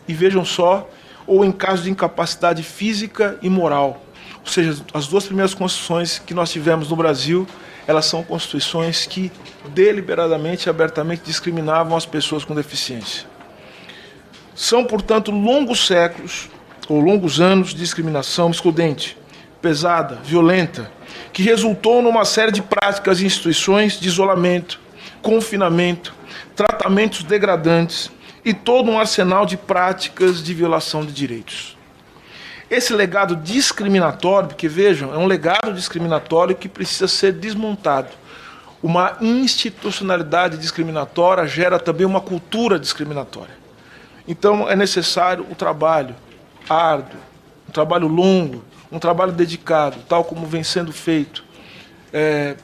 e vejam só, ou em caso de incapacidade física e moral. Ou seja, as duas primeiras constituições que nós tivemos no Brasil, elas são constituições que deliberadamente e abertamente discriminavam as pessoas com deficiência. São, portanto, longos séculos, ou longos anos de discriminação excludente, pesada, violenta, que resultou numa série de práticas e instituições de isolamento, confinamento, tratamentos degradantes e todo um arsenal de práticas de violação de direitos. Esse legado discriminatório, porque vejam, é um legado discriminatório que precisa ser desmontado. Uma institucionalidade discriminatória gera também uma cultura discriminatória. Então é necessário o trabalho árduo, um trabalho longo, um trabalho dedicado, tal como vem sendo feito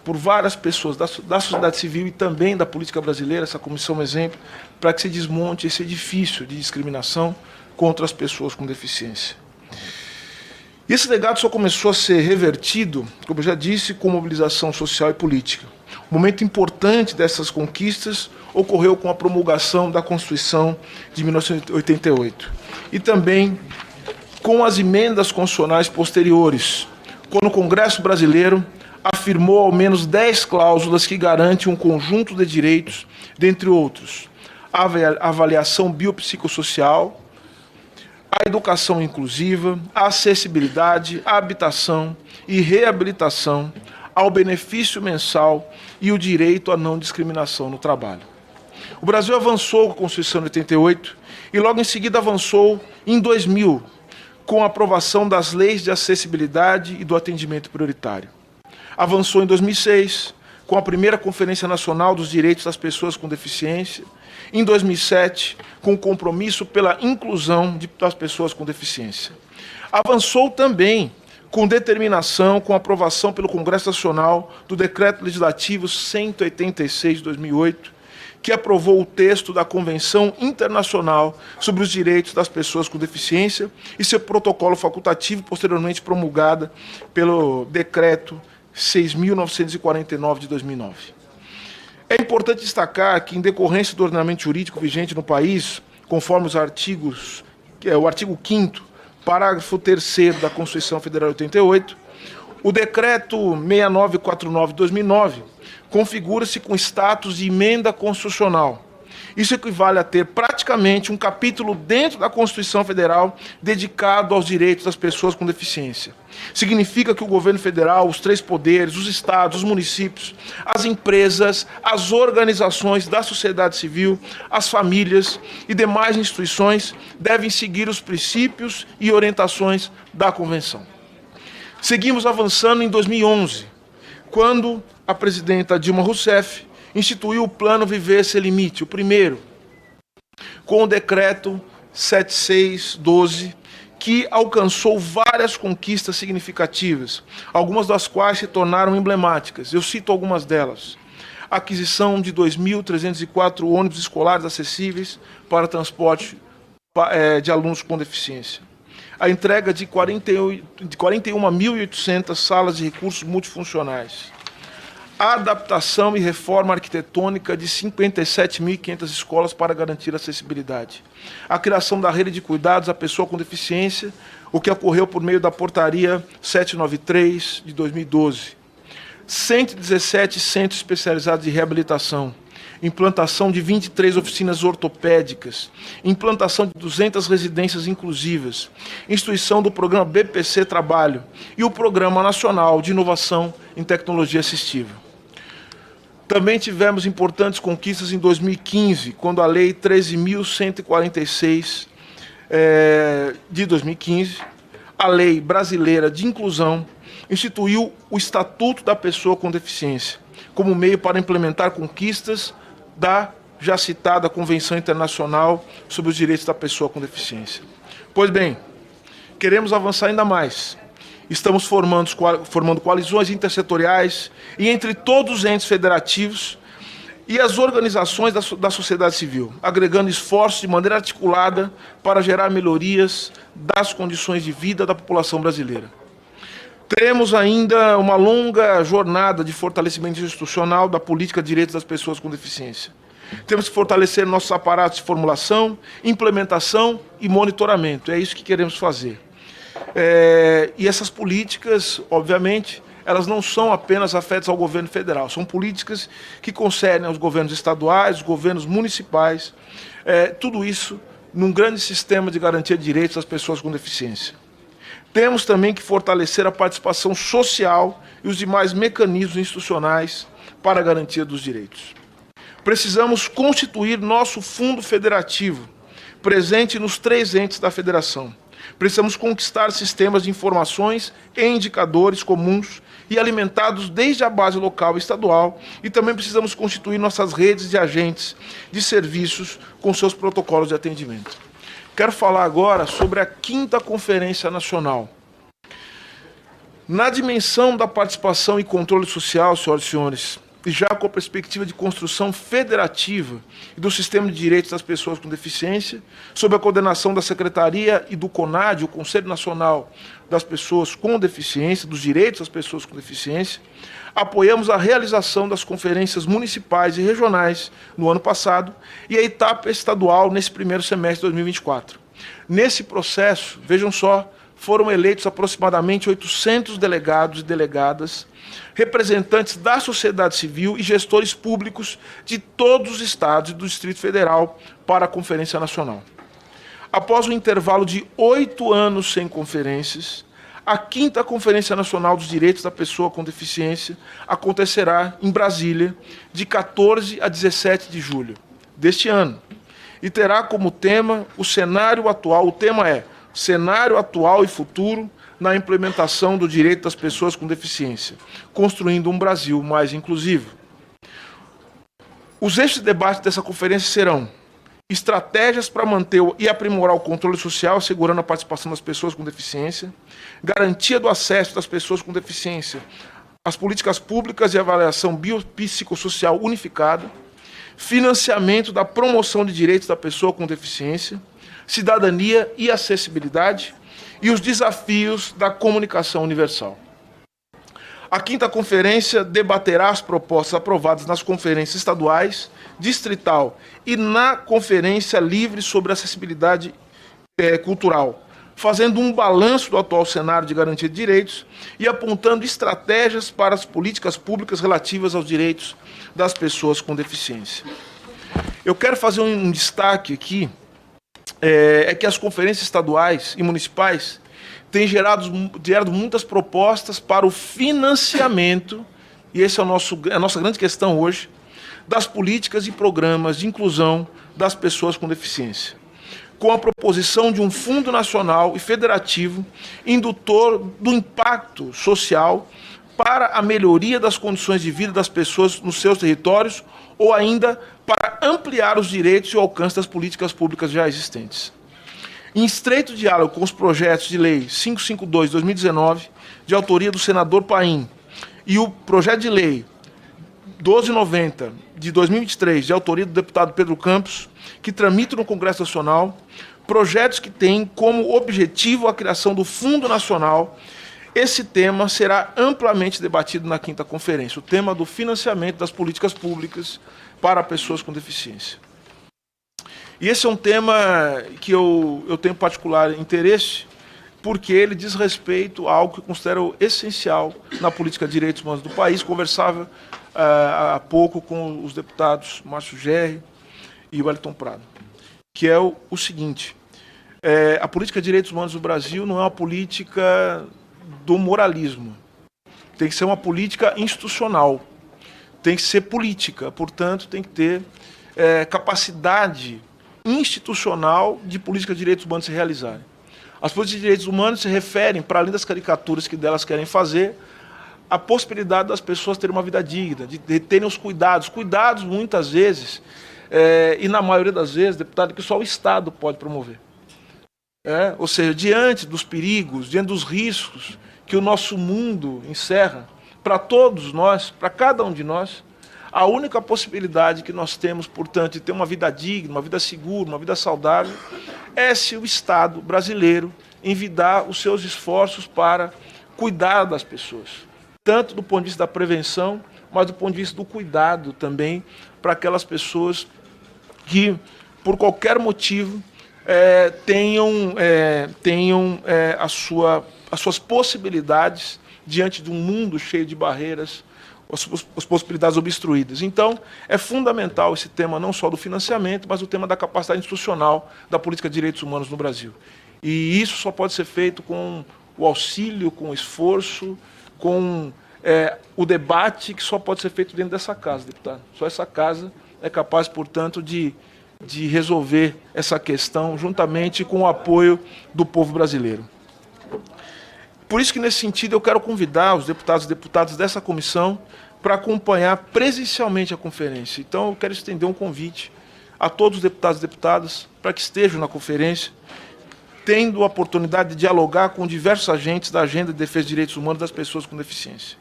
por várias pessoas da sociedade civil e também da política brasileira, essa comissão é um exemplo, para que se desmonte esse edifício de discriminação contra as pessoas com deficiência. E esse legado só começou a ser revertido, como eu já disse, com mobilização social e política. Um momento importante dessas conquistas ocorreu com a promulgação da Constituição de 1988 e também com as emendas constitucionais posteriores, quando o Congresso brasileiro afirmou ao menos 10 cláusulas que garantem um conjunto de direitos, dentre outros, a avaliação biopsicossocial, a educação inclusiva, a acessibilidade, a habitação e reabilitação, ao benefício mensal e o direito à não discriminação no trabalho. O Brasil avançou com a Constituição de 88 e logo em seguida avançou em 2000, com a aprovação das leis de acessibilidade e do atendimento prioritário. Avançou em 2006, com a primeira Conferência Nacional dos Direitos das Pessoas com Deficiência, em 2007, com o compromisso pela inclusão das pessoas com deficiência. Avançou também com determinação, com aprovação pelo Congresso Nacional do Decreto Legislativo 186 de 2008, que aprovou o texto da Convenção Internacional sobre os Direitos das Pessoas com Deficiência e seu protocolo facultativo, posteriormente promulgada pelo Decreto 6.949 de 2009. É importante destacar que, em decorrência do ordenamento jurídico vigente no país, conforme os artigos, o artigo 5º, parágrafo 3º da Constituição Federal de 88, o Decreto 6949 de 2009 configura-se com status de emenda constitucional. Isso equivale a ter praticamente um capítulo dentro da Constituição Federal dedicado aos direitos das pessoas com deficiência. Significa que o governo federal, os três poderes, os estados, os municípios, as empresas, as organizações da sociedade civil, as famílias e demais instituições devem seguir os princípios e orientações da Convenção. Seguimos avançando em 2011, quando a presidenta Dilma Rousseff instituiu o Plano Viver Sem Limite, o primeiro, com o decreto 7612, que alcançou várias conquistas significativas, algumas das quais se tornaram emblemáticas. Eu cito algumas delas. A aquisição de 2.304 ônibus escolares acessíveis para transporte de alunos com deficiência. A entrega de 41.800 salas de recursos multifuncionais. A adaptação e reforma arquitetônica de 57.500 escolas para garantir a acessibilidade. A criação da rede de cuidados à pessoa com deficiência, o que ocorreu por meio da Portaria 793 de 2012. 117 centros especializados de reabilitação. Implantação de 23 oficinas ortopédicas, implantação de 200 residências inclusivas, instituição do programa BPC Trabalho e o Programa Nacional de Inovação em Tecnologia Assistiva. Também tivemos importantes conquistas em 2015, quando a Lei 13.146 de 2015, a Lei Brasileira de Inclusão, instituiu o Estatuto da Pessoa com Deficiência, como meio para implementar conquistas da já citada Convenção Internacional sobre os Direitos da Pessoa com Deficiência. Pois bem, queremos avançar ainda mais. Estamos formando coalizões intersetoriais e entre todos os entes federativos e as organizações da sociedade civil, agregando esforços de maneira articulada para gerar melhorias das condições de vida da população brasileira. Teremos ainda uma longa jornada de fortalecimento institucional da política de direitos das pessoas com deficiência. Temos que fortalecer nossos aparatos de formulação, implementação e monitoramento. É isso que queremos fazer. E essas políticas, obviamente, elas não são apenas afetas ao governo federal, são políticas que concernem aos governos estaduais, os governos municipais, tudo isso num grande sistema de garantia de direitos das pessoas com deficiência. Temos também que fortalecer a participação social e os demais mecanismos institucionais para a garantia dos direitos. Precisamos constituir nosso fundo federativo, presente nos 3 entes da federação. Precisamos conquistar sistemas de informações e indicadores comuns e alimentados desde a base local e estadual, e também precisamos constituir nossas redes de agentes de serviços com seus protocolos de atendimento. Quero falar agora sobre a 5ª Conferência Nacional. Na dimensão da participação e controle social, senhoras e senhores, e já com a perspectiva de construção federativa e do sistema de direitos das pessoas com deficiência, sob a coordenação da Secretaria e do CONAD, o Conselho Nacional das Pessoas com Deficiência, dos Direitos das Pessoas com Deficiência, apoiamos a realização das conferências municipais e regionais no ano passado e a etapa estadual nesse primeiro semestre de 2024. Nesse processo, vejam só, foram eleitos aproximadamente 800 delegados e delegadas, representantes da sociedade civil e gestores públicos de todos os estados e do Distrito Federal para a Conferência Nacional. Após um intervalo de 8 anos sem conferências, a 5ª Conferência Nacional dos Direitos da Pessoa com Deficiência acontecerá em Brasília, de 14 a 17 de julho deste ano, e terá como tema o cenário atual, o tema é cenário atual e futuro na implementação do direito das pessoas com deficiência, construindo um Brasil mais inclusivo. Os eixos de debate dessa conferência serão estratégias para manter e aprimorar o controle social, assegurando a participação das pessoas com deficiência, garantia do acesso das pessoas com deficiência às políticas públicas e avaliação biopsicossocial unificada, financiamento da promoção de direitos da pessoa com deficiência, cidadania e acessibilidade, e os desafios da comunicação universal. A 5ª Conferência debaterá as propostas aprovadas nas conferências estaduais, distrital e na Conferência Livre sobre Acessibilidade Cultural, fazendo um balanço do atual cenário de garantia de direitos e apontando estratégias para as políticas públicas relativas aos direitos das pessoas com deficiência. Eu quero fazer um destaque aqui, que as conferências estaduais e municipais têm gerado muitas propostas para o financiamento, e essa é a nossa grande questão hoje, das políticas e programas de inclusão das pessoas com deficiência, com a proposição de um fundo nacional e federativo indutor do impacto social para a melhoria das condições de vida das pessoas nos seus territórios ou ainda para ampliar os direitos e o alcance das políticas públicas já existentes. Em estreito diálogo com os projetos de lei 552 de 2019, de autoria do senador Paim, e o projeto de lei 1290 de 2023, de autoria do deputado Pedro Campos, que tramitam no Congresso Nacional, projetos que têm como objetivo a criação do Fundo Nacional. Esse tema será amplamente debatido na 5ª Conferência, o tema do financiamento das políticas públicas para pessoas com deficiência. E esse é um tema que eu tenho particular interesse, porque ele diz respeito a algo que eu considero essencial na política de direitos humanos do país. Conversava há pouco com os deputados Márcio Gerri e Wellington Prado, que é o seguinte: a política de direitos humanos do Brasil não é uma política do moralismo, tem que ser uma política institucional, tem que ser política, portanto tem que ter capacidade institucional de política de direitos humanos se realizarem. As políticas de direitos humanos se referem, para além das caricaturas que delas querem fazer, a possibilidade das pessoas terem uma vida digna, de terem os cuidados muitas vezes, e na maioria das vezes, deputado, que só o Estado pode promover. Ou seja, diante dos perigos, diante dos riscos que o nosso mundo encerra, para todos nós, para cada um de nós, a única possibilidade que nós temos, portanto, de ter uma vida digna, uma vida segura, uma vida saudável, é se o Estado brasileiro envidar os seus esforços para cuidar das pessoas, tanto do ponto de vista da prevenção, mas do ponto de vista do cuidado também, para aquelas pessoas que, por qualquer motivo, tenham as suas possibilidades diante de um mundo cheio de barreiras, as possibilidades obstruídas. Então, é fundamental esse tema não só do financiamento, mas o tema da capacidade institucional da política de direitos humanos no Brasil. E isso só pode ser feito com o auxílio, com o esforço, com o debate, que só pode ser feito dentro dessa casa, deputado. Só essa casa é capaz, portanto, de resolver essa questão juntamente com o apoio do povo brasileiro. Por isso que, nesse sentido, eu quero convidar os deputados e deputadas dessa comissão para acompanhar presencialmente a conferência. Então, eu quero estender um convite a todos os deputados e deputadas para que estejam na conferência, tendo a oportunidade de dialogar com diversos agentes da agenda de defesa de direitos humanos das pessoas com deficiência.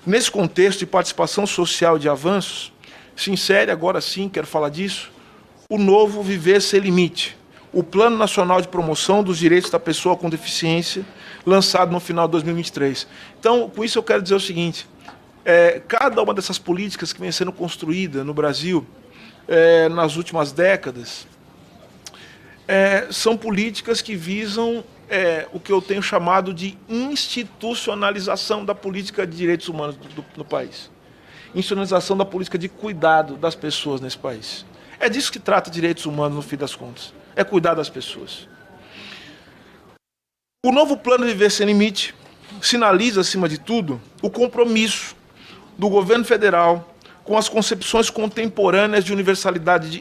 Nesse contexto de participação social e de avanços, se insere, agora sim, quero falar disso, o novo Viver Sem Limite, o Plano Nacional de Promoção dos Direitos da Pessoa com Deficiência, lançado no final de 2023. Então, com isso eu quero dizer o seguinte, cada uma dessas políticas que vem sendo construída no Brasil nas últimas décadas, são políticas que visam o que eu tenho chamado de institucionalização da política de direitos humanos no país. Institucionalização da política de cuidado das pessoas nesse país. É disso que trata direitos humanos, no fim das contas. É cuidar das pessoas. O novo Plano Viver Sem Limite sinaliza, acima de tudo, o compromisso do governo federal com as concepções contemporâneas de universalidade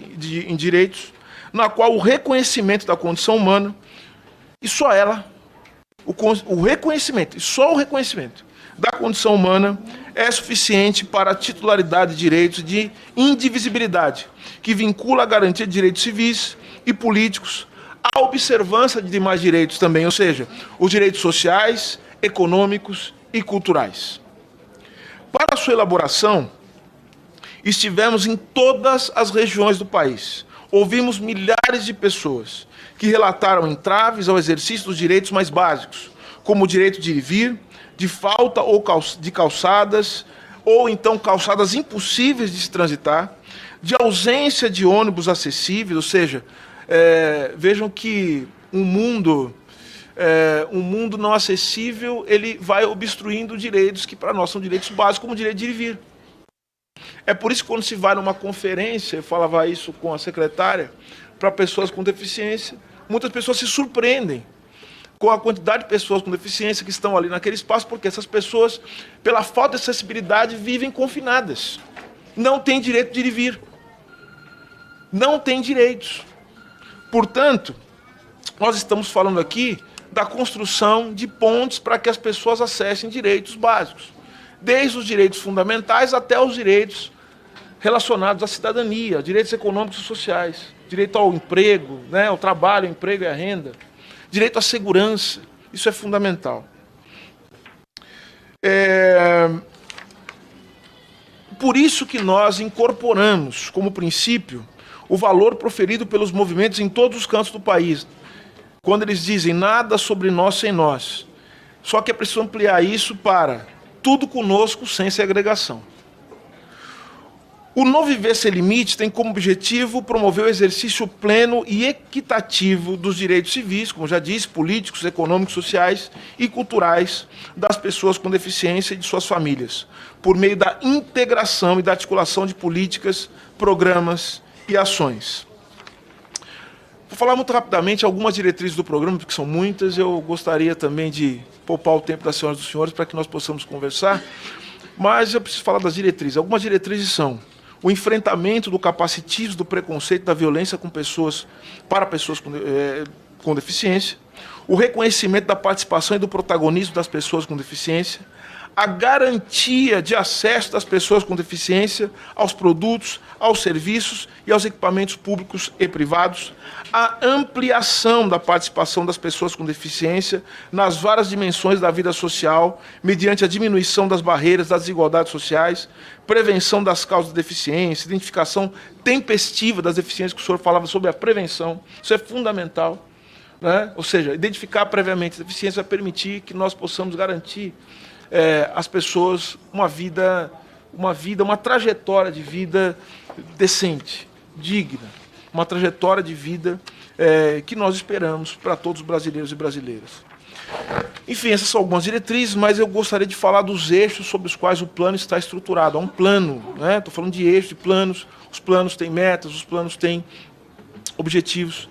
em direitos, na qual o reconhecimento da condição humana, e só ela, o reconhecimento, e só o reconhecimento da condição humana é suficiente para a titularidade de direitos de indivisibilidade, que vincula a garantia de direitos civis e políticos à observância de demais direitos também, ou seja, os direitos sociais, econômicos e culturais. Para a sua elaboração, estivemos em todas as regiões do país. Ouvimos milhares de pessoas que relataram entraves ao exercício dos direitos mais básicos, como o direito de ir e vir, de falta ou de calçadas, ou então calçadas impossíveis de se transitar, de ausência de ônibus acessíveis, ou seja, vejam que um mundo não acessível, ele vai obstruindo direitos que para nós são direitos básicos, como o direito de ir e vir. É por isso que quando se vai numa conferência, eu falava isso com a secretária, para pessoas com deficiência, muitas pessoas se surpreendem com a quantidade de pessoas com deficiência que estão ali naquele espaço, porque essas pessoas, pela falta de acessibilidade, vivem confinadas. Não têm direito de ir e vir. Não têm direitos. Portanto, nós estamos falando aqui da construção de pontes para que as pessoas acessem direitos básicos, desde os direitos fundamentais até os direitos relacionados à cidadania, direitos econômicos e sociais, direito ao emprego, ao trabalho, ao emprego e à renda, direito à segurança, isso é fundamental. Por isso que nós incorporamos como princípio o valor proferido pelos movimentos em todos os cantos do país, quando eles dizem nada sobre nós sem nós. Só que é preciso ampliar isso para tudo conosco sem segregação. O Novo Viver Sem Limite tem como objetivo promover o exercício pleno e equitativo dos direitos civis, como já disse, políticos, econômicos, sociais e culturais das pessoas com deficiência e de suas famílias, por meio da integração e da articulação de políticas, programas e ações. Vou falar muito rapidamente algumas diretrizes do programa, porque são muitas. Eu gostaria também de poupar o tempo das senhoras e dos senhores para que nós possamos conversar, mas eu preciso falar das diretrizes. Algumas diretrizes são o enfrentamento do capacitismo, do preconceito, da violência para pessoas com deficiência, o reconhecimento da participação e do protagonismo das pessoas com deficiência, a garantia de acesso das pessoas com deficiência aos produtos, aos serviços e aos equipamentos públicos e privados, a ampliação da participação das pessoas com deficiência nas várias dimensões da vida social, mediante a diminuição das barreiras, das desigualdades sociais, prevenção das causas da deficiência, identificação tempestiva das deficiências, que o senhor falava sobre a prevenção, isso é fundamental, ou seja, identificar previamente a deficiência vai permitir que nós possamos garantir às pessoas uma trajetória de vida decente, digna, uma trajetória de vida que nós esperamos para todos os brasileiros e brasileiras. Enfim, essas são algumas diretrizes, mas eu gostaria de falar dos eixos sobre os quais o plano está estruturado. Há um plano, né? Estou falando de eixos, de planos, os planos têm metas, os planos têm objetivos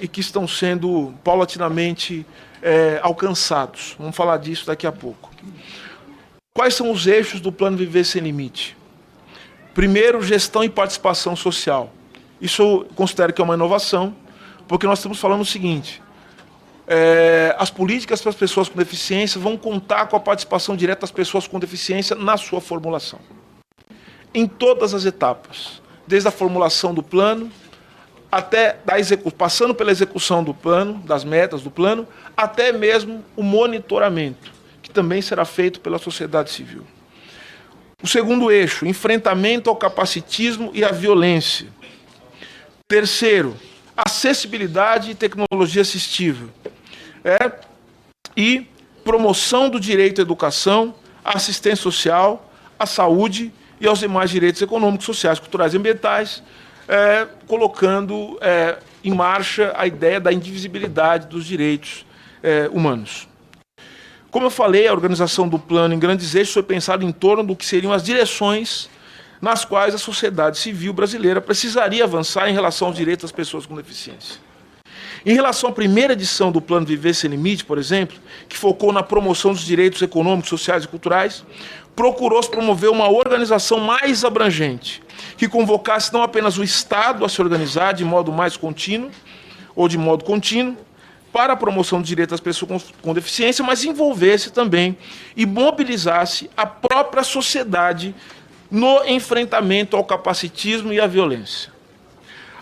e que estão sendo paulatinamente alcançados. Vamos falar disso daqui a pouco. Quais são os eixos do Plano Viver Sem Limite? Primeiro, gestão e participação social. Isso eu considero que é uma inovação, porque nós estamos falando o seguinte: as políticas para as pessoas com deficiência vão contar com a participação direta das pessoas com deficiência na sua formulação. Em todas as etapas, desde a formulação do plano, passando pela execução do plano, das metas do plano, até mesmo o monitoramento, que também será feito pela sociedade civil. O segundo eixo, enfrentamento ao capacitismo e à violência. Terceiro, acessibilidade e tecnologia assistível. E promoção do direito à educação, à assistência social, à saúde e aos demais direitos econômicos, sociais, culturais e ambientais, colocando em marcha a ideia da indivisibilidade dos direitos humanos. Como eu falei, a organização do plano em grandes eixos foi pensada em torno do que seriam as direções nas quais a sociedade civil brasileira precisaria avançar em relação aos direitos das pessoas com deficiência. Em relação à primeira edição do Plano Viver Sem Limite, por exemplo, que focou na promoção dos direitos econômicos, sociais e culturais, procurou-se promover uma organização mais abrangente, que convocasse não apenas o Estado a se organizar de modo mais contínuo, ou de modo contínuo, para a promoção do direito das pessoas com deficiência, mas envolvesse também e mobilizasse a própria sociedade no enfrentamento ao capacitismo e à violência.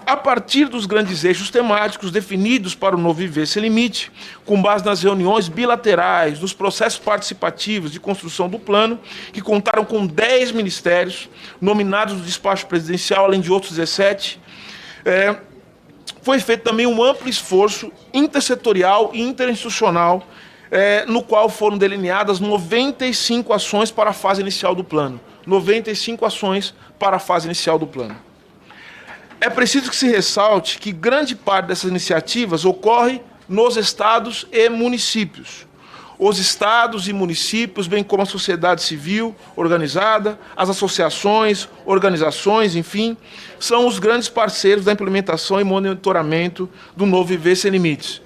A partir dos grandes eixos temáticos definidos para o novo Viver Sem Limite, com base nas reuniões bilaterais, nos processos participativos de construção do plano, que contaram com 10 ministérios, nominados no despacho presidencial, além de outros 17, foi feito também um amplo esforço intersetorial e interinstitucional, no qual foram delineadas 95 ações para a fase inicial do plano. 95 ações para a fase inicial do plano. É preciso que se ressalte que grande parte dessas iniciativas ocorre nos estados e municípios. Os estados e municípios, bem como a sociedade civil organizada, as associações, organizações, enfim, são os grandes parceiros da implementação e monitoramento do novo Viver Sem Limites.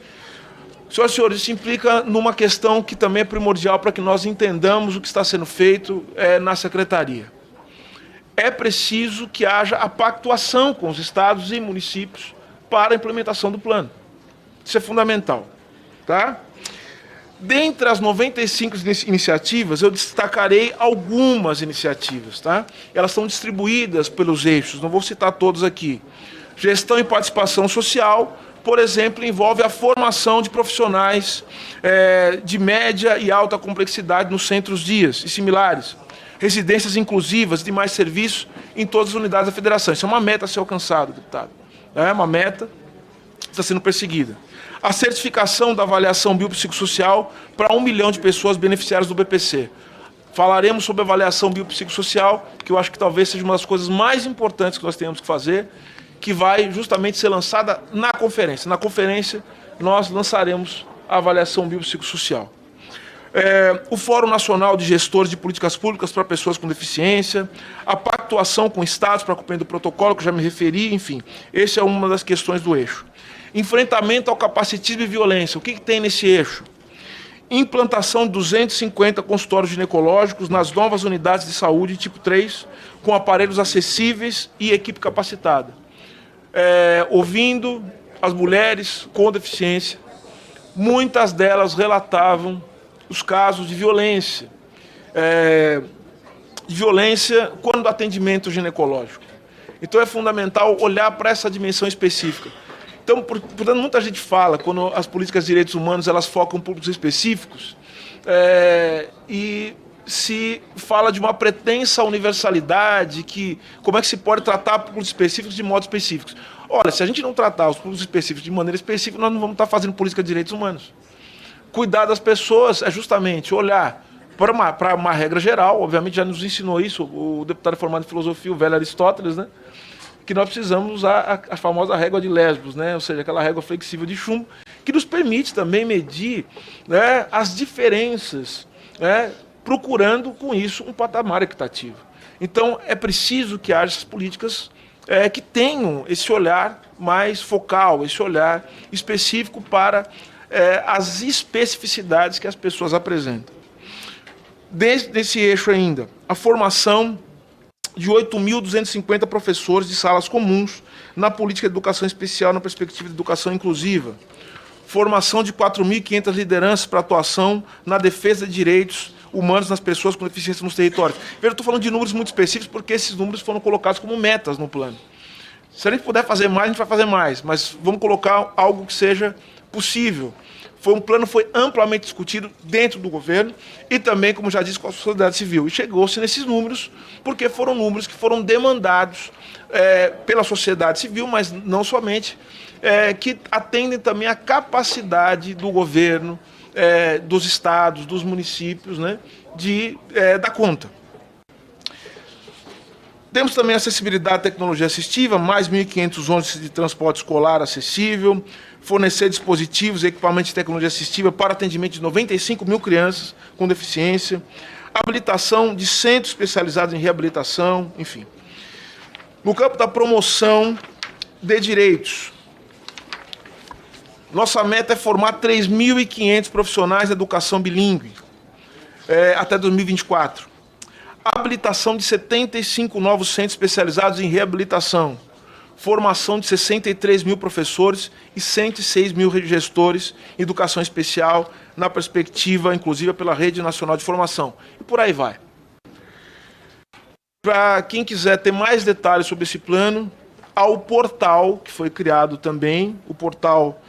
Senhoras e senhores, isso implica numa questão que também é primordial para que nós entendamos o que está sendo feito na Secretaria. É preciso que haja a pactuação com os estados e municípios para a implementação do plano. Isso é fundamental. Tá? Dentre as 95 iniciativas, eu destacarei algumas iniciativas. Tá? Elas estão distribuídas pelos eixos, não vou citar todos aqui. Gestão e participação social, por exemplo, envolve a formação de profissionais de média e alta complexidade nos centros-dias e similares. Residências inclusivas de mais serviços em todas as unidades da federação. Isso é uma meta a ser alcançada, deputado. É uma meta que está sendo perseguida. A certificação da avaliação biopsicossocial para 1 milhão de pessoas beneficiárias do BPC. Falaremos sobre a avaliação biopsicossocial, que eu acho que talvez seja uma das coisas mais importantes que nós temos que fazer, que vai justamente ser lançada na conferência. Na conferência, nós lançaremos a avaliação biopsicossocial. O Fórum Nacional de Gestores de Políticas Públicas para Pessoas com Deficiência, a pactuação com estados para cumprir o protocolo, que eu já me referi, enfim, essa é uma das questões do eixo. Enfrentamento ao capacitismo e violência, o que tem nesse eixo? Implantação de 250 consultórios ginecológicos nas novas unidades de saúde tipo 3, com aparelhos acessíveis e equipe capacitada. Ouvindo as mulheres com deficiência, muitas delas relatavam os casos de violência quando atendimento ginecológico. Então é fundamental olhar para essa dimensão específica. Então, portanto, muita gente fala, quando as políticas de direitos humanos elas focam em públicos específicos, e se fala de uma pretensa universalidade, que como é que se pode tratar públicos específicos de modo específicos. Olha, se a gente não tratar os públicos específicos de maneira específica, nós não vamos estar fazendo política de direitos humanos. Cuidar das pessoas é justamente olhar para uma regra geral, obviamente já nos ensinou isso o deputado formado em filosofia, o velho Aristóteles, né? que nós precisamos usar a famosa régua de Lesbos, né? Ou seja, aquela régua flexível de chumbo, que nos permite também medir, né, as diferenças, né, procurando com isso um patamar equitativo. Então é preciso que haja essas políticas que tenham esse olhar mais focal, esse olhar específico para as especificidades que as pessoas apresentam. Desse eixo ainda, a formação de 8.250 professores de salas comuns na política de educação especial na perspectiva de educação inclusiva. Formação de 4.500 lideranças para atuação na defesa de direitos humanos nas pessoas com deficiência nos territórios. Veja, eu estou falando de números muito específicos porque esses números foram colocados como metas no plano. Se a gente puder fazer mais, a gente vai fazer mais, mas vamos colocar algo que seja possível. Um plano foi amplamente discutido dentro do governo e também, como já disse, com a sociedade civil. E chegou-se nesses números porque foram números que foram demandados pela sociedade civil, mas não somente, que atendem também à capacidade do governo, dos estados, dos municípios, né, de dar conta. Temos também acessibilidade à tecnologia assistiva, mais 1.500 ônibus de transporte escolar acessível, fornecer dispositivos e equipamentos de tecnologia assistiva para atendimento de 95 mil crianças com deficiência, habilitação de centros especializados em reabilitação, enfim. No campo da promoção de direitos, nossa meta é formar 3.500 profissionais de educação bilíngue até 2024. Habilitação de 75 novos centros especializados em reabilitação. Formação de 63 mil professores e 106 mil gestores em educação especial na perspectiva inclusiva pela Rede Nacional de Formação. E por aí vai. Para quem quiser ter mais detalhes sobre esse plano, há o portal que foi criado também, o portal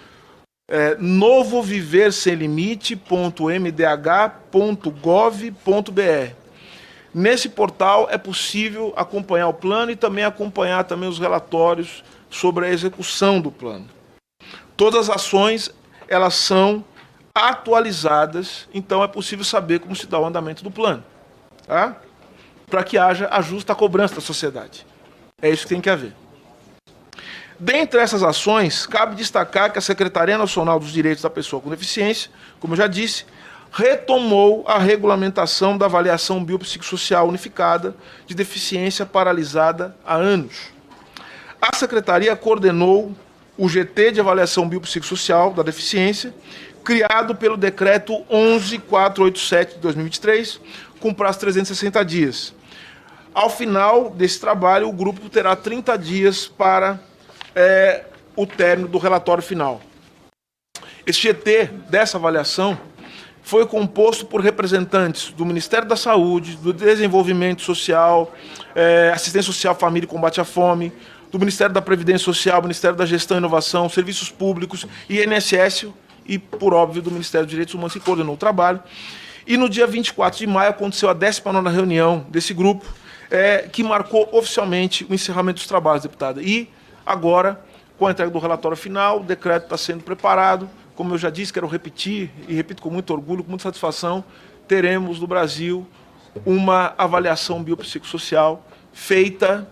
novoviversemlimite.mdh.gov.br. Nesse portal é possível acompanhar o plano e também acompanhar também os relatórios sobre a execução do plano. Todas as ações, elas são atualizadas, então é possível saber como se dá o andamento do plano, tá? Para que haja a justa cobrança da sociedade. É isso que tem que haver. Dentre essas ações, cabe destacar que a Secretaria Nacional dos Direitos da Pessoa com Deficiência, como eu já disse, retomou a regulamentação da avaliação biopsicossocial unificada de deficiência paralisada há anos. A Secretaria coordenou o GT de avaliação biopsicossocial da deficiência, criado pelo Decreto 11.487 de 2023, com prazo de 360 dias. Ao final desse trabalho, o grupo terá 30 dias para o término do relatório final. Esse GT dessa avaliação foi composto por representantes do Ministério da Saúde, do Desenvolvimento Social, Assistência Social, Família e Combate à Fome, do Ministério da Previdência Social, Ministério da Gestão e Inovação, Serviços Públicos, INSS e, por óbvio, do Ministério dos Direitos Humanos, que coordenou o trabalho. E no dia 24 de maio aconteceu a 19ª reunião desse grupo, que marcou oficialmente o encerramento dos trabalhos, deputada. E agora, com a entrega do relatório final, o decreto está sendo preparado. Como eu já disse, quero repetir, e repito com muito orgulho, com muita satisfação, teremos no Brasil uma avaliação biopsicossocial feita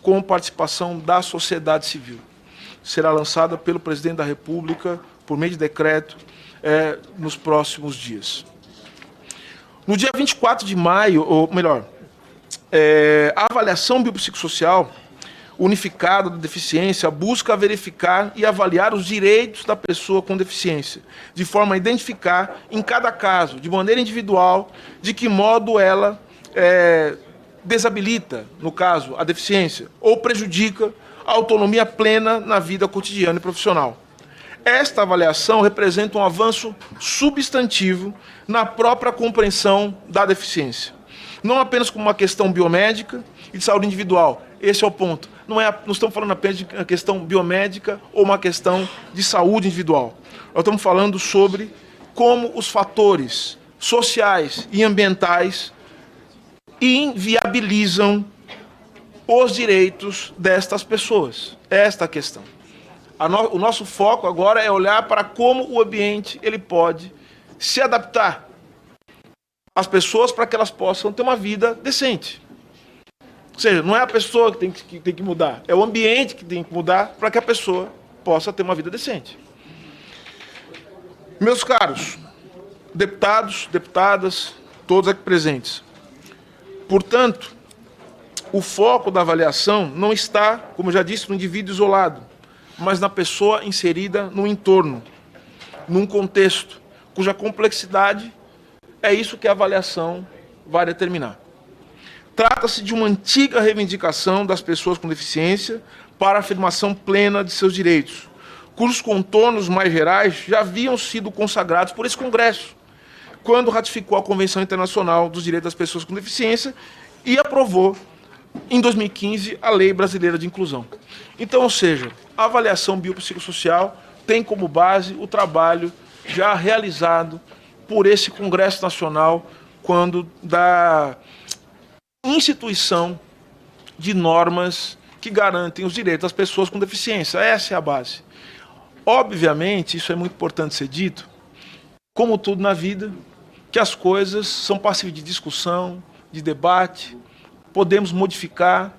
com participação da sociedade civil. Será lançada pelo presidente da República, por meio de decreto, nos próximos dias. No dia 24 de maio, ou melhor, a avaliação biopsicossocial unificada da deficiência busca verificar e avaliar os direitos da pessoa com deficiência, de forma a identificar, em cada caso, de maneira individual, de que modo ela desabilita, no caso, a deficiência, ou prejudica a autonomia plena na vida cotidiana e profissional. Esta avaliação representa um avanço substantivo na própria compreensão da deficiência. Não apenas como uma questão biomédica e de saúde individual. Esse é o ponto. Não estamos falando apenas de uma questão biomédica ou uma questão de saúde individual. Nós estamos falando sobre como os fatores sociais e ambientais inviabilizam os direitos destas pessoas. Esta é a questão. O nosso foco agora é olhar para como o ambiente ele pode se adaptar às pessoas para que elas possam ter uma vida decente. Ou seja, não é a pessoa que tem que mudar, é o ambiente que tem que mudar para que a pessoa possa ter uma vida decente. Meus caros, deputados, deputadas, todos aqui presentes. Portanto, o foco da avaliação não está, como eu já disse, no indivíduo isolado, mas na pessoa inserida no entorno, num contexto, cuja complexidade é isso que a avaliação vai determinar. Trata-se de uma antiga reivindicação das pessoas com deficiência para a afirmação plena de seus direitos, cujos contornos mais gerais já haviam sido consagrados por esse Congresso, quando ratificou a Convenção Internacional dos Direitos das Pessoas com Deficiência e aprovou, em 2015, a Lei Brasileira de Inclusão. Então, ou seja, a avaliação biopsicossocial tem como base o trabalho já realizado por esse Congresso Nacional quando da instituição de normas que garantem os direitos das pessoas com deficiência. Essa é a base. Obviamente, isso é muito importante ser dito, como tudo na vida, que as coisas são passíveis de discussão, de debate, podemos modificar,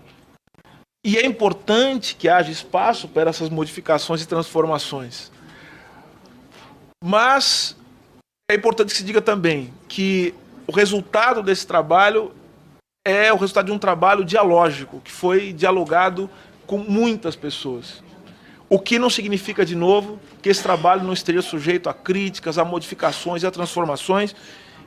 e é importante que haja espaço para essas modificações e transformações. Mas é importante que se diga também que o resultado desse trabalho é o resultado de um trabalho dialógico, que foi dialogado com muitas pessoas. O que não significa, de novo, que esse trabalho não esteja sujeito a críticas, a modificações e a transformações,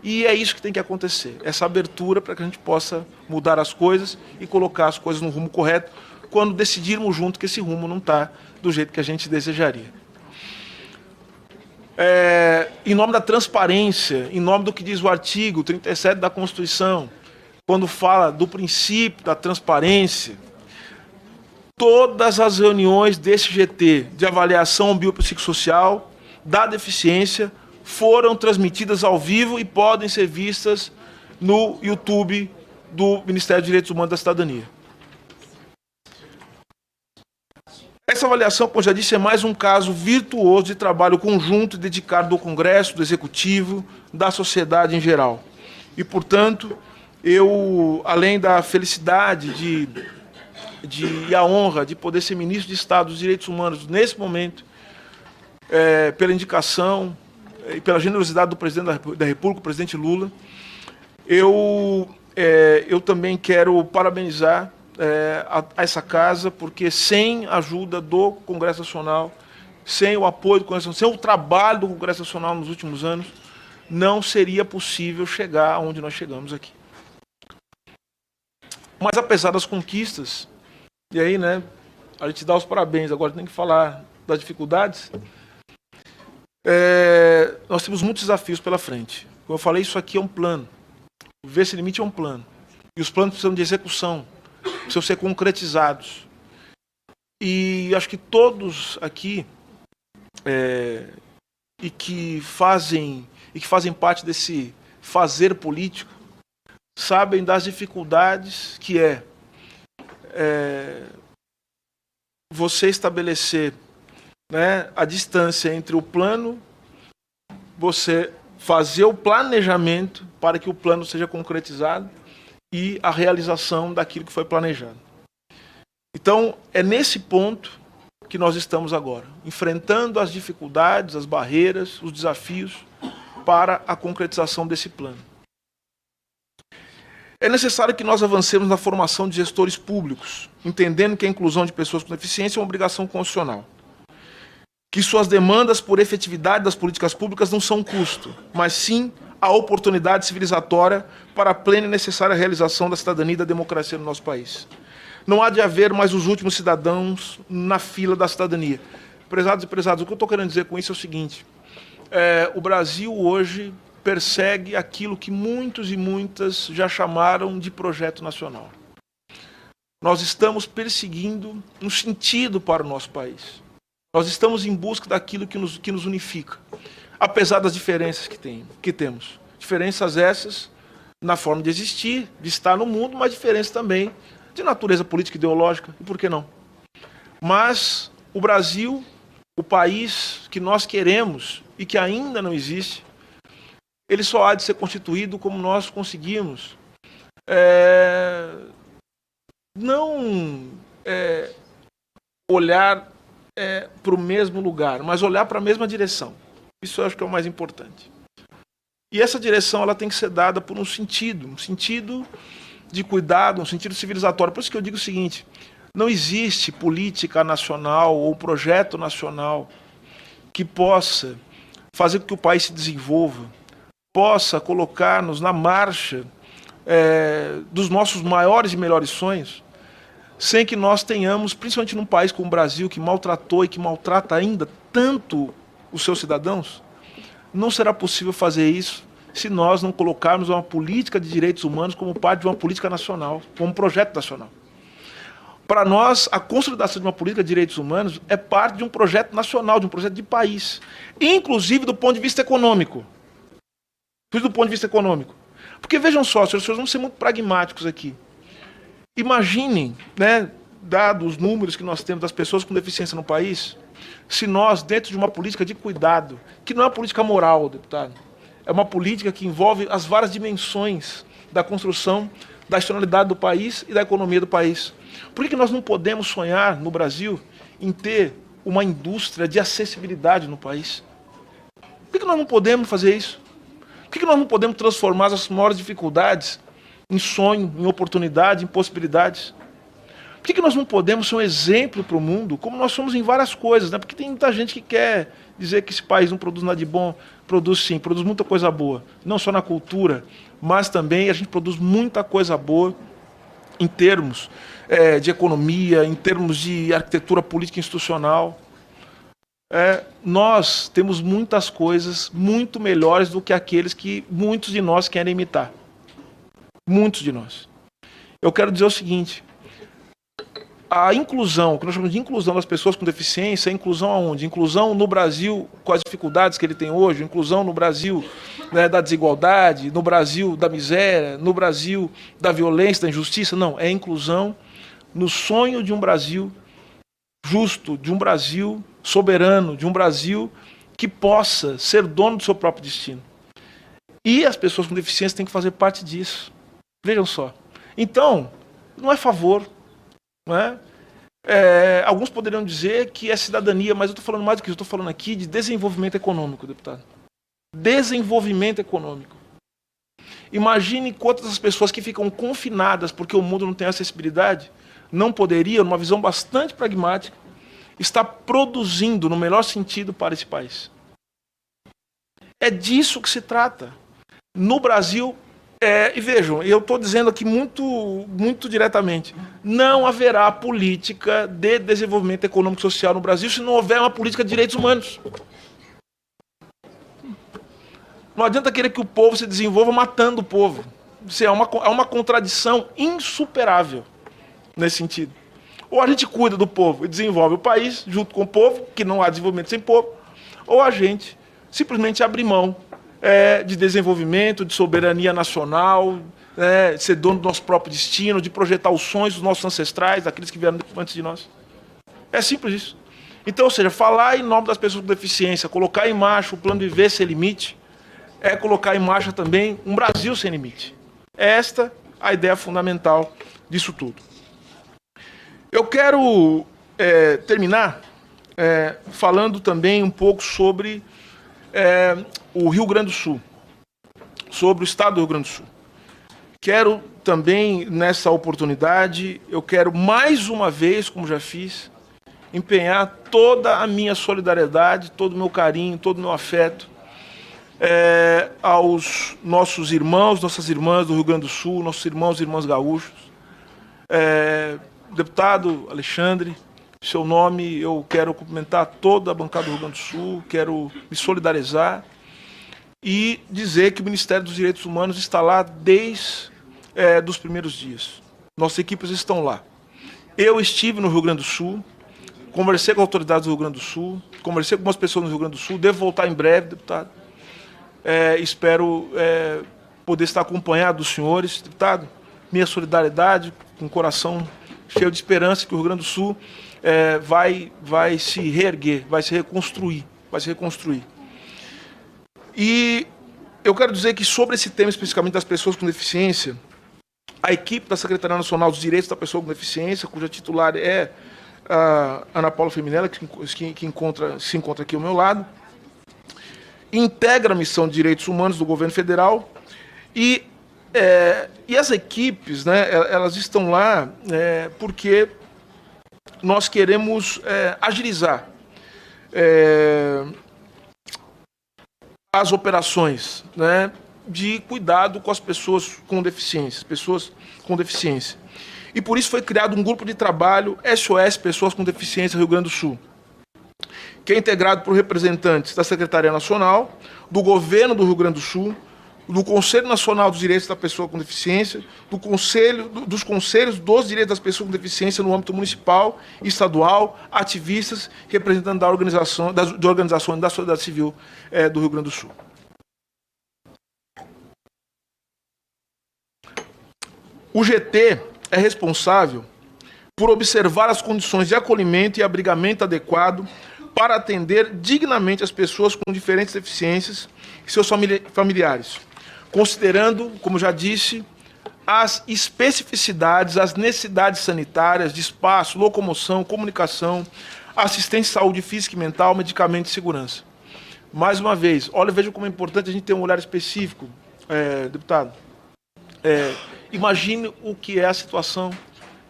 e é isso que tem que acontecer, essa abertura para que a gente possa mudar as coisas e colocar as coisas no rumo correto, quando decidirmos junto que esse rumo não está do jeito que a gente desejaria. Em nome da transparência, em nome do que diz o artigo 37 da Constituição, quando fala do princípio da transparência, todas as reuniões desse GT de avaliação biopsicossocial da deficiência foram transmitidas ao vivo e podem ser vistas no YouTube do Ministério dos Direitos Humanos e da Cidadania. Essa avaliação, como já disse, é mais um caso virtuoso de trabalho conjunto e dedicado do Congresso, do Executivo, da sociedade em geral. E, portanto, eu, além da felicidade e a honra de poder ser ministro de Estado dos Direitos Humanos nesse momento, pela indicação e pela generosidade do presidente da República, o presidente Lula, eu também quero parabenizar a essa casa, porque sem a ajuda do Congresso Nacional, sem o apoio do Congresso Nacional, sem o trabalho do Congresso Nacional nos últimos anos, não seria possível chegar aonde nós chegamos aqui. Mas apesar das conquistas, e aí, né, a gente dá os parabéns, agora tem que falar das dificuldades, nós temos muitos desafios pela frente. Como eu falei, isso aqui é um plano. O VC Limite é um plano. E os planos precisam de execução, precisam ser concretizados. E acho que todos aqui e que fazem parte desse fazer político sabem das dificuldades que você estabelecer, né, a distância entre o plano, você fazer o planejamento para que o plano seja concretizado e a realização daquilo que foi planejado. Então, é nesse ponto que nós estamos agora, enfrentando as dificuldades, as barreiras, os desafios para a concretização desse plano. É necessário que nós avancemos na formação de gestores públicos, entendendo que a inclusão de pessoas com deficiência é uma obrigação constitucional. Que suas demandas por efetividade das políticas públicas não são um custo, mas sim a oportunidade civilizatória para a plena e necessária realização da cidadania e da democracia no nosso país. Não há de haver mais os últimos cidadãos na fila da cidadania. Prezados e prezadas, o que eu estou querendo dizer com isso é o seguinte: o Brasil hoje persegue aquilo que muitos e muitas já chamaram de projeto nacional. Nós estamos perseguindo um sentido para o nosso país. Nós estamos em busca daquilo que nos unifica, apesar das diferenças que temos. Diferenças essas na forma de existir, de estar no mundo, mas diferenças também de natureza política e ideológica, e por que não? Mas o Brasil, o país que nós queremos e que ainda não existe, ele só há de ser constituído como nós conseguimos não olhar para o mesmo lugar, mas olhar para a mesma direção. Isso eu acho que é o mais importante. E essa direção ela tem que ser dada por um sentido de cuidado, um sentido civilizatório. Por isso que eu digo o seguinte, não existe política nacional ou projeto nacional que possa fazer com que o país se desenvolva, possa colocar-nos na marcha dos nossos maiores e melhores sonhos, sem que nós tenhamos, principalmente num país como o Brasil, que maltratou e que maltrata ainda tanto os seus cidadãos, não será possível fazer isso se nós não colocarmos uma política de direitos humanos como parte de uma política nacional, como um projeto nacional. Para nós, a consolidação de uma política de direitos humanos é parte de um projeto nacional, de um projeto de país, inclusive do ponto de vista econômico. Do ponto de vista econômico. Porque vejam só, senhores, vamos ser muito pragmáticos aqui. Imaginem, né, dados os números que nós temos das pessoas com deficiência no país, se nós, dentro de uma política de cuidado, que não é uma política moral, deputado, é uma política que envolve as várias dimensões da construção da externalidade do país e da economia do país. Por que nós não podemos sonhar no Brasil em ter uma indústria de acessibilidade no país? Por que nós não podemos fazer isso? Por que nós não podemos transformar as maiores dificuldades em sonho, em oportunidade, em possibilidades? Por que nós não podemos ser um exemplo para o mundo, como nós somos em várias coisas, né? Porque tem muita gente que quer dizer que esse país não produz nada de bom. Produz sim, produz muita coisa boa. Não só na cultura, mas também a gente produz muita coisa boa em termos de economia, em termos de arquitetura política e institucional. Nós temos muitas coisas muito melhores do que aqueles que muitos de nós querem imitar. Muitos de nós. Eu quero dizer o seguinte, a inclusão, o que nós chamamos de inclusão das pessoas com deficiência, inclusão aonde? Inclusão no Brasil com as dificuldades que ele tem hoje, inclusão no Brasil, né, da desigualdade, no Brasil da miséria, no Brasil da violência, da injustiça. Não, é inclusão no sonho de um Brasil justo, de um Brasil soberano, de um Brasil que possa ser dono do seu próprio destino. E as pessoas com deficiência têm que fazer parte disso. Vejam só. Então, não é favor. Não é? Alguns poderiam dizer que é cidadania, mas eu estou falando mais do que isso. Eu estou falando aqui de desenvolvimento econômico, deputado. Desenvolvimento econômico. Imagine quantas as pessoas que ficam confinadas porque o mundo não tem acessibilidade não poderiam, numa visão bastante pragmática, estar produzindo no melhor sentido para esse país. É disso que se trata. No Brasil, e vejam, eu estou dizendo aqui muito diretamente, não haverá política de desenvolvimento econômico e social no Brasil se não houver uma política de direitos humanos. Não adianta querer que o povo se desenvolva matando o povo. Isso é uma contradição insuperável nesse sentido. Ou a gente cuida do povo e desenvolve o país junto com o povo, que não há desenvolvimento sem povo, ou a gente simplesmente abre mão de desenvolvimento, de soberania nacional, ser dono do nosso próprio destino, de projetar os sonhos dos nossos ancestrais, daqueles que vieram antes de nós. É simples isso. Então, ou seja, falar em nome das pessoas com deficiência, colocar em marcha o plano Viver Sem Limite, é colocar em marcha também um Brasil sem limite. É esta a ideia fundamental disso tudo. Eu quero terminar falando também um pouco sobre o Rio Grande do Sul, sobre o estado do Rio Grande do Sul. Quero também, nessa oportunidade, eu quero mais uma vez, como já fiz, empenhar toda a minha solidariedade, todo o meu carinho, todo o meu afeto aos nossos irmãos, nossas irmãs do Rio Grande do Sul, nossos irmãos e irmãs gaúchos. Deputado Alexandre, em seu nome eu quero cumprimentar toda a bancada do Rio Grande do Sul, quero me solidarizar e dizer que o Ministério dos Direitos Humanos está lá desde os primeiros dias. Nossas equipes estão lá. Eu estive no Rio Grande do Sul, conversei com autoridades do Rio Grande do Sul, conversei com algumas pessoas no Rio Grande do Sul, devo voltar em breve, deputado. Espero poder estar acompanhado dos senhores, deputado. Minha solidariedade, com o coração cheio de esperança que o Rio Grande do Sul vai se reerguer, vai se reconstruir. E eu quero dizer que sobre esse tema especificamente das pessoas com deficiência, a equipe da Secretaria Nacional dos Direitos da Pessoa com Deficiência, cuja titular é a Ana Paula Feminella, que se encontra aqui ao meu lado, integra a missão de direitos humanos do governo federal e as equipes, né, elas estão lá porque nós queremos agilizar as operações, né, de cuidado com as pessoas com deficiência, E por isso foi criado um grupo de trabalho SOS Pessoas com Deficiência Rio Grande do Sul, que é integrado por representantes da Secretaria Nacional, do Governo do Rio Grande do Sul, do Conselho Nacional dos Direitos da Pessoa com Deficiência, dos Conselhos dos Direitos das Pessoas com Deficiência no âmbito municipal e estadual, ativistas, representantes de organizações da sociedade civil do Rio Grande do Sul. O GT é responsável por observar as condições de acolhimento e abrigamento adequado para atender dignamente as pessoas com diferentes deficiências e seus familiares, considerando, como já disse, as especificidades, as necessidades sanitárias de espaço, locomoção, comunicação, assistência de saúde física e mental, medicamento e segurança. Mais uma vez, olha, veja como é importante a gente ter um olhar específico, deputado. Imagine o que é a situação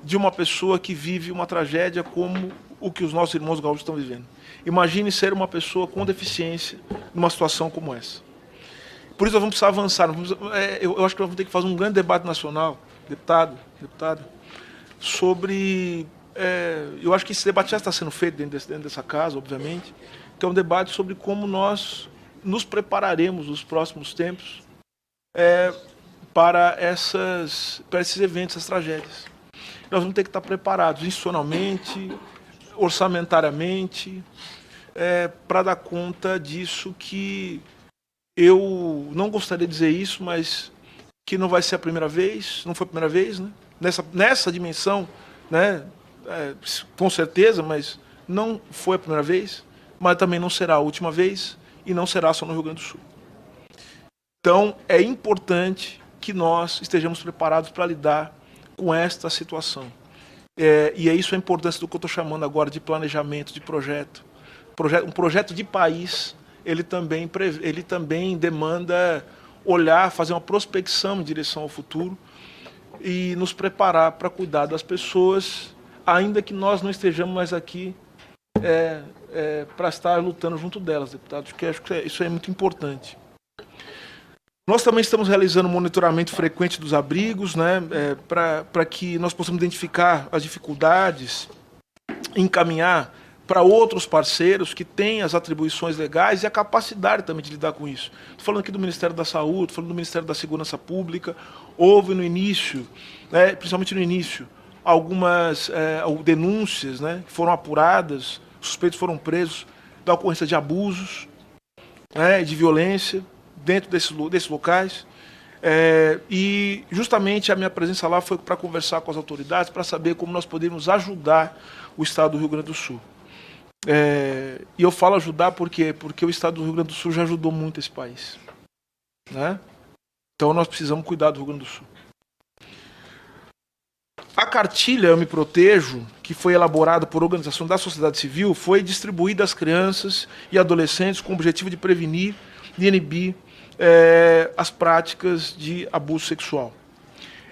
de uma pessoa que vive uma tragédia como o que os nossos irmãos gaúchos estão vivendo. Imagine ser uma pessoa com deficiência numa situação como essa. Por isso nós vamos precisar avançar. Eu acho que nós vamos ter que fazer um grande debate nacional, deputada, sobre... eu acho que esse debate já está sendo feito dentro dessa casa, obviamente, que é um debate sobre como nós nos prepararemos nos próximos tempos para esses eventos, essas tragédias. Nós vamos ter que estar preparados institucionalmente, orçamentariamente, para dar conta disso que eu não gostaria de dizer isso, mas que não vai ser a primeira vez, não foi a primeira vez, né? Nessa dimensão, né? Com certeza, mas não foi a primeira vez, mas também não será a última vez e não será só no Rio Grande do Sul. Então, é importante que nós estejamos preparados para lidar com esta situação. E é isso a importância do que eu estou chamando agora de planejamento, de projeto. Um projeto de país, ele também demanda olhar, fazer uma prospecção em direção ao futuro e nos preparar para cuidar das pessoas, ainda que nós não estejamos mais aqui para estar lutando junto delas, deputados, que acho que isso é muito importante. Nós também estamos realizando um monitoramento frequente dos abrigos, né, para que nós possamos identificar as dificuldades, encaminhar para outros parceiros que têm as atribuições legais e a capacidade também de lidar com isso. Estou falando aqui do Ministério da Saúde, estou falando do Ministério da Segurança Pública. Houve no início, principalmente no início, algumas denúncias, né, que foram apuradas, suspeitos foram presos da ocorrência de abusos, de violência dentro desses locais. E justamente a minha presença lá foi para conversar com as autoridades, para saber como nós podemos ajudar o Estado do Rio Grande do Sul. E eu falo ajudar porque o Estado do Rio Grande do Sul já ajudou muito esse país, né? Então nós precisamos cuidar do Rio Grande do Sul. A cartilha Eu Me Protejo, que foi elaborada por organização da sociedade civil, foi distribuída às crianças e adolescentes com o objetivo de prevenir e inibir as práticas de abuso sexual.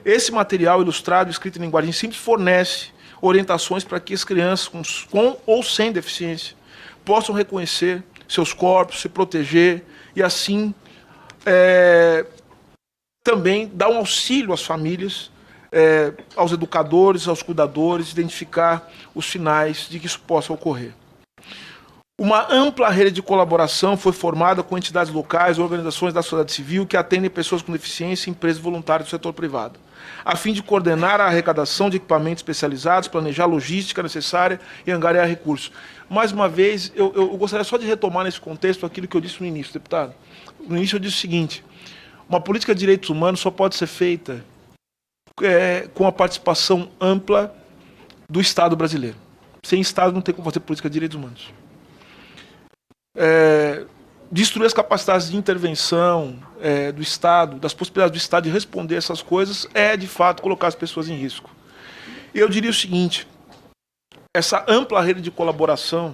Esse material ilustrado, escrito em linguagem simples, fornece orientações para que as crianças com ou sem deficiência possam reconhecer seus corpos, se proteger e assim também dar um auxílio às famílias, aos educadores, aos cuidadores, identificar os sinais de que isso possa ocorrer. Uma ampla rede de colaboração foi formada com entidades locais, organizações da sociedade civil que atendem pessoas com deficiência e empresas voluntárias do setor privado, a fim de coordenar a arrecadação de equipamentos especializados, planejar a logística necessária e angariar recursos. Mais uma vez, eu gostaria só de retomar nesse contexto aquilo que eu disse no início, deputado. No início eu disse o seguinte: uma política de direitos humanos só pode ser feita com a participação ampla do Estado brasileiro. Sem Estado não tem como fazer política de direitos humanos. destruir as capacidades de intervenção do Estado, das possibilidades do Estado de responder essas coisas, é, de fato, colocar as pessoas em risco. Eu diria o seguinte, essa ampla rede de colaboração,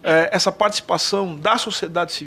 essa participação da sociedade civil,